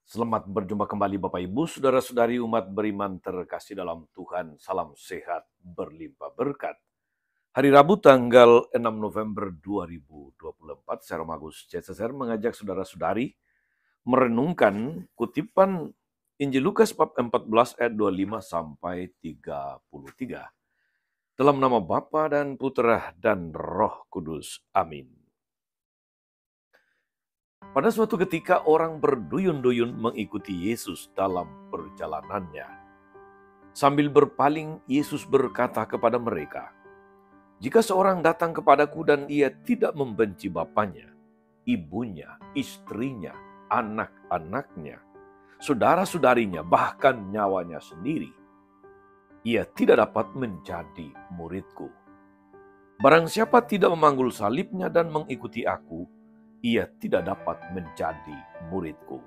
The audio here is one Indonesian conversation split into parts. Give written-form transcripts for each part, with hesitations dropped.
Selamat berjumpa kembali Bapak Ibu, Saudara-saudari umat beriman terkasih dalam Tuhan. Salam sehat berlimpah berkat. Hari Rabu tanggal 6 November 2024, saya Romagus CSSR mengajak saudara-saudari merenungkan kutipan Injil Lukas bab 14 ayat 25 sampai 33. Dalam nama Bapa dan Putra dan Roh Kudus. Amin. Pada suatu ketika orang berduyun-duyun mengikuti Yesus dalam perjalanannya. Sambil berpaling, Yesus berkata kepada mereka, "Jika seorang datang kepadaku dan ia tidak membenci bapaknya, ibunya, istrinya, anak-anaknya, saudara-saudarinya, bahkan nyawanya sendiri, ia tidak dapat menjadi muridku. Barang siapa tidak memanggul salibnya dan mengikuti aku, ia tidak dapat menjadi muridku.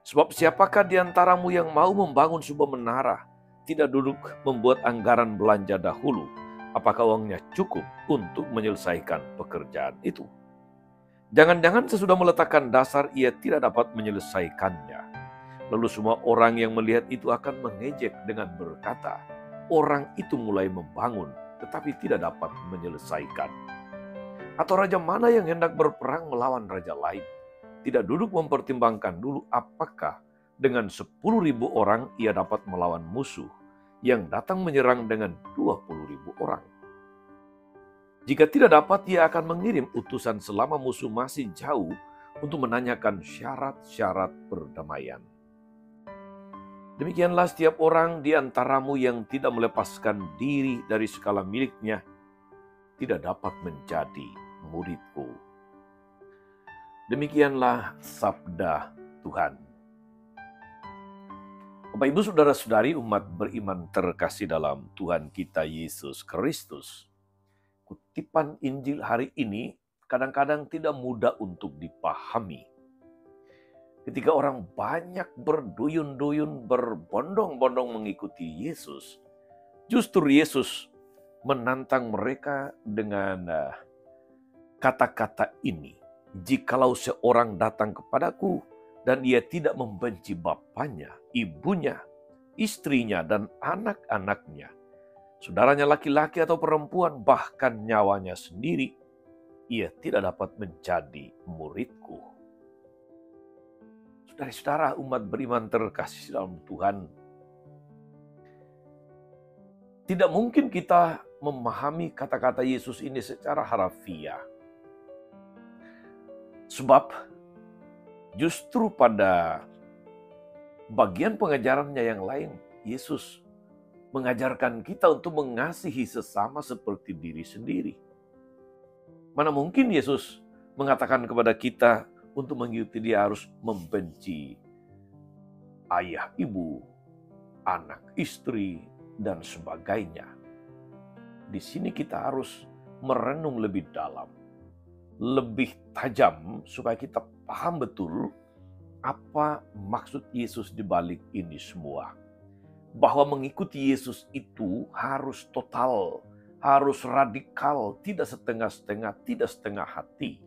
Sebab siapakah di antaramu yang mau membangun sebuah menara, tidak duduk membuat anggaran belanja dahulu, apakah uangnya cukup untuk menyelesaikan pekerjaan itu? Jangan-jangan sesudah meletakkan dasar ia tidak dapat menyelesaikannya. Lalu semua orang yang melihat itu akan mengejek dengan berkata, orang itu mulai membangun tetapi tidak dapat menyelesaikan. Atau raja mana yang hendak berperang melawan raja lain, tidak duduk mempertimbangkan dulu apakah dengan 10.000 orang ia dapat melawan musuh yang datang menyerang dengan 20.000 orang. Jika tidak dapat, ia akan mengirim utusan selama musuh masih jauh untuk menanyakan syarat-syarat perdamaian. Demikianlah setiap orang di antaramu yang tidak melepaskan diri dari segala miliknya tidak dapat menjadi muridku." Demikianlah sabda Tuhan. Bapak Ibu Saudara-saudari umat beriman terkasih dalam Tuhan kita Yesus Kristus. Kutipan Injil hari ini kadang-kadang tidak mudah untuk dipahami. Ketika orang banyak berduyun-duyun, berbondong-bondong mengikuti Yesus, justru Yesus menantang mereka dengan kata-kata ini. "Jikalau seorang datang kepadaku dan ia tidak membenci bapaknya, ibunya, istrinya, dan anak-anaknya, saudaranya laki-laki atau perempuan, bahkan nyawanya sendiri, ia tidak dapat menjadi muridku." Saudara-saudara umat beriman terkasih dalam Tuhan, tidak mungkin kita memahami kata-kata Yesus ini secara harafiah. Sebab justru pada bagian pengajarannya yang lain, Yesus mengajarkan kita untuk mengasihi sesama seperti diri sendiri. Mana mungkin Yesus mengatakan kepada kita untuk mengikuti dia harus membenci ayah, ibu, anak, istri, dan sebagainya. Di sini kita harus merenung lebih dalam, lebih tajam supaya kita paham betul apa maksud Yesus di balik ini semua. Bahwa mengikuti Yesus itu harus total, harus radikal, tidak setengah-setengah, tidak setengah hati.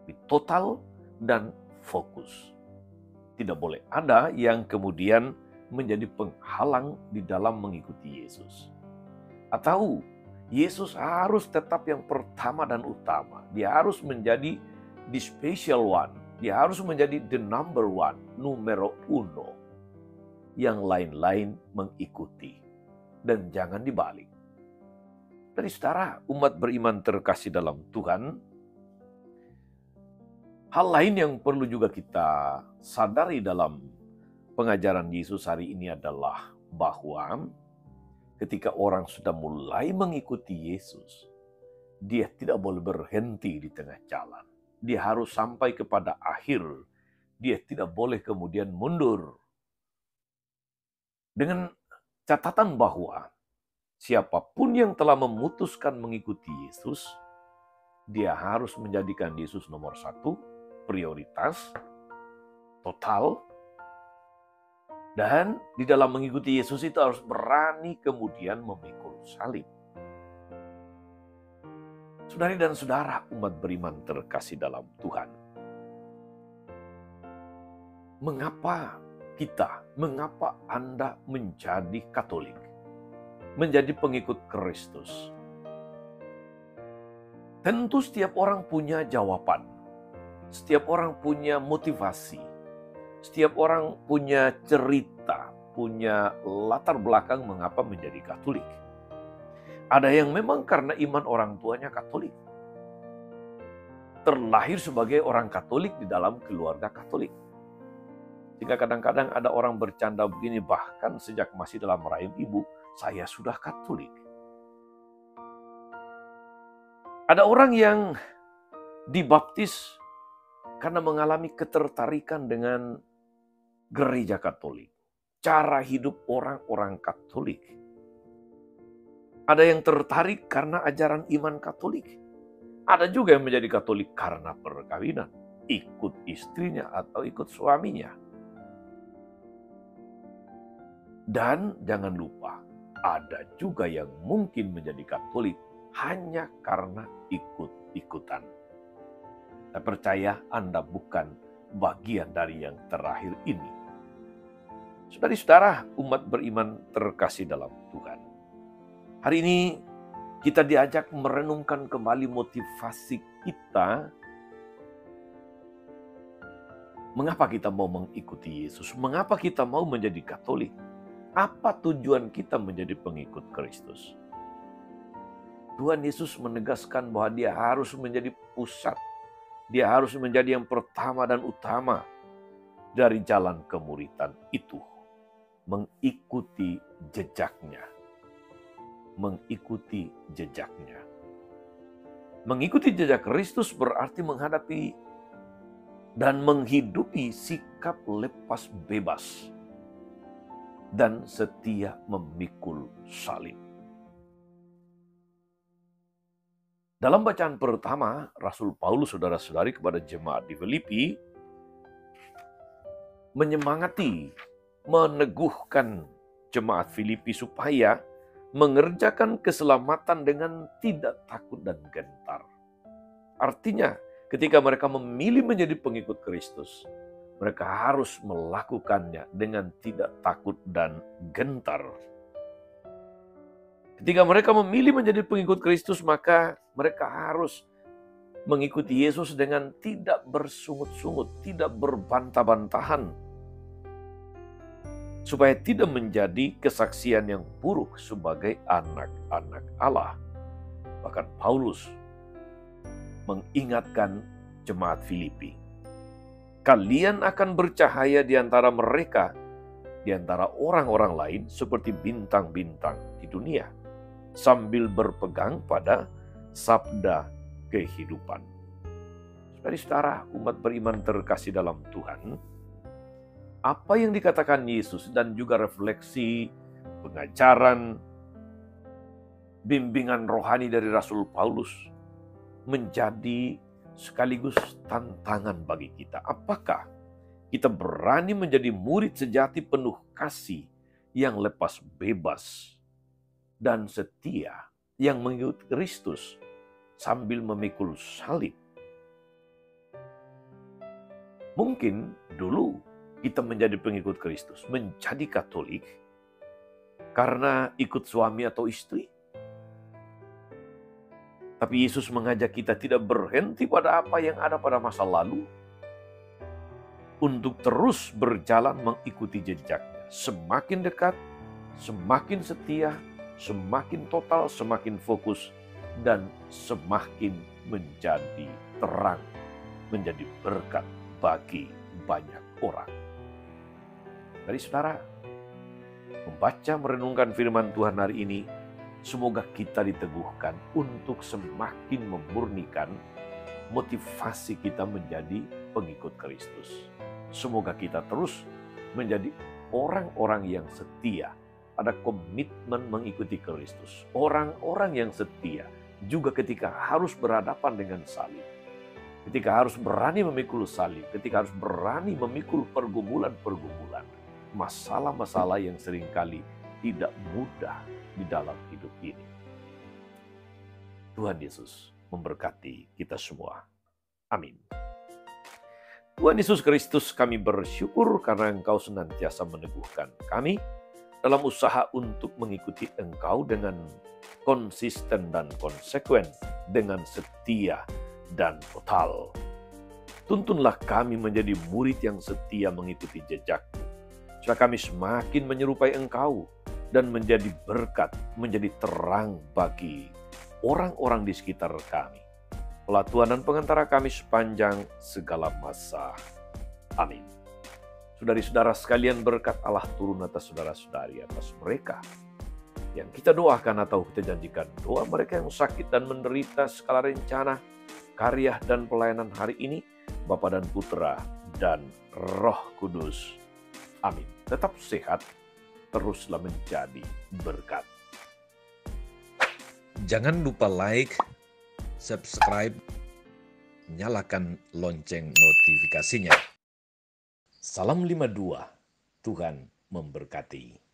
Tapi total dan fokus. Tidak boleh ada yang kemudian menjadi penghalang di dalam mengikuti Yesus. Atau Yesus harus tetap yang pertama dan utama. Dia harus menjadi the special one. Dia harus menjadi the number one, numero uno. Yang lain-lain mengikuti. Dan jangan dibalik. Dari saudara umat beriman terkasih dalam Tuhan, hal lain yang perlu juga kita sadari dalam pengajaran Yesus hari ini adalah bahwa ketika orang sudah mulai mengikuti Yesus, dia tidak boleh berhenti di tengah jalan. Dia harus sampai kepada akhir. Dia tidak boleh kemudian mundur. Dengan catatan bahwa siapapun yang telah memutuskan mengikuti Yesus, dia harus menjadikan Yesus nomor satu, prioritas, total. Dan di dalam mengikuti Yesus itu harus berani kemudian memikul salib. Saudari dan saudara umat beriman terkasih dalam Tuhan. mengapa Anda menjadi Katolik, menjadi pengikut Kristus? Tentu setiap orang punya jawaban, setiap orang punya motivasi, setiap orang punya cerita, punya latar belakang mengapa menjadi Katolik. Ada yang memang karena iman orang tuanya Katolik, terlahir sebagai orang Katolik di dalam keluarga Katolik. Sehingga kadang-kadang ada orang bercanda begini, bahkan sejak masih dalam rahim ibu, saya sudah Katolik. Ada orang yang dibaptis karena mengalami ketertarikan dengan gereja Katolik, cara hidup orang-orang Katolik. Ada yang tertarik karena ajaran iman Katolik. Ada juga yang menjadi Katolik karena perkawinan, ikut istrinya atau ikut suaminya. Dan jangan lupa, ada juga yang mungkin menjadi Katolik hanya karena ikut-ikutan. Saya percaya Anda bukan bagian dari yang terakhir ini. Saudara-saudara, umat beriman terkasih dalam Tuhan. Hari ini kita diajak merenungkan kembali motivasi kita. Mengapa kita mau mengikuti Yesus? Mengapa kita mau menjadi Katolik? Apa tujuan kita menjadi pengikut Kristus? Tuhan Yesus menegaskan bahwa Dia harus menjadi pusat. Dia harus menjadi yang pertama dan utama dari jalan kemuridan itu. Mengikuti jejaknya. Mengikuti jejaknya. Mengikuti jejak Kristus berarti menghadapi dan menghidupi sikap lepas bebas dan setia memikul salib. Dalam bacaan pertama, Rasul Paulus, saudara-saudari, kepada jemaat di Filipi, menyemangati, meneguhkan jemaat Filipi supaya mengerjakan keselamatan dengan tidak takut dan gentar. Artinya, ketika mereka memilih menjadi pengikut Kristus, mereka harus melakukannya dengan tidak takut dan gentar. Ketika mereka memilih menjadi pengikut Kristus, maka mereka harus mengikuti Yesus dengan tidak bersungut-sungut, tidak berbantah-bantahan, supaya tidak menjadi kesaksian yang buruk sebagai anak-anak Allah. Bahkan Paulus mengingatkan jemaat Filipi, kalian akan bercahaya di antara mereka, di antara orang-orang lain seperti bintang-bintang di dunia, sambil berpegang pada sabda kehidupan. Saudara-saudara, umat beriman terkasih dalam Tuhan, apa yang dikatakan Yesus dan juga refleksi, pengajaran, bimbingan rohani dari Rasul Paulus menjadi sekaligus tantangan bagi kita. Apakah kita berani menjadi murid sejati penuh kasih yang lepas bebas dan setia, yang mengikuti Kristus sambil memikul salib? Mungkin dulu kita menjadi pengikut Kristus, menjadi Katolik karena ikut suami atau istri. Tapi Yesus mengajak kita tidak berhenti pada apa yang ada pada masa lalu, untuk terus berjalan mengikuti jejaknya. Semakin dekat, semakin setia, semakin total, semakin fokus, dan semakin menjadi terang, menjadi berkat bagi banyak orang. Dari saudara, membaca merenungkan firman Tuhan hari ini, semoga kita diteguhkan untuk semakin memurnikan motivasi kita menjadi pengikut Kristus. Semoga kita terus menjadi orang-orang yang setia, ada komitmen mengikuti Kristus. Orang-orang yang setia juga ketika harus berhadapan dengan salib, ketika harus berani memikul salib, ketika harus berani memikul pergumulan-pergumulan, masalah-masalah yang seringkali tidak mudah di dalam hidup ini. Tuhan Yesus memberkati kita semua. Amin. Tuhan Yesus Kristus, kami bersyukur karena Engkau senantiasa meneguhkan kami dalam usaha untuk mengikuti Engkau dengan konsisten dan konsekuen, dengan setia dan total. Tuntunlah kami menjadi murid yang setia mengikuti jejak-Mu, supaya kami semakin menyerupai Engkau dan menjadi berkat, menjadi terang bagi orang-orang di sekitar kami. Pelatuan dan pengantara kami sepanjang segala masa. Amin. Saudari-saudara sekalian, berkat Allah turun atas saudara-saudari, atas mereka yang kita doakan atau kita janjikan doa mereka yang sakit dan menderita segala rencana, karya dan pelayanan hari ini, Bapa dan Putra dan Roh Kudus. Amin. Tetap sehat, teruslah menjadi berkat. Jangan lupa like, subscribe, nyalakan lonceng notifikasinya. Salam 52, Tuhan memberkati.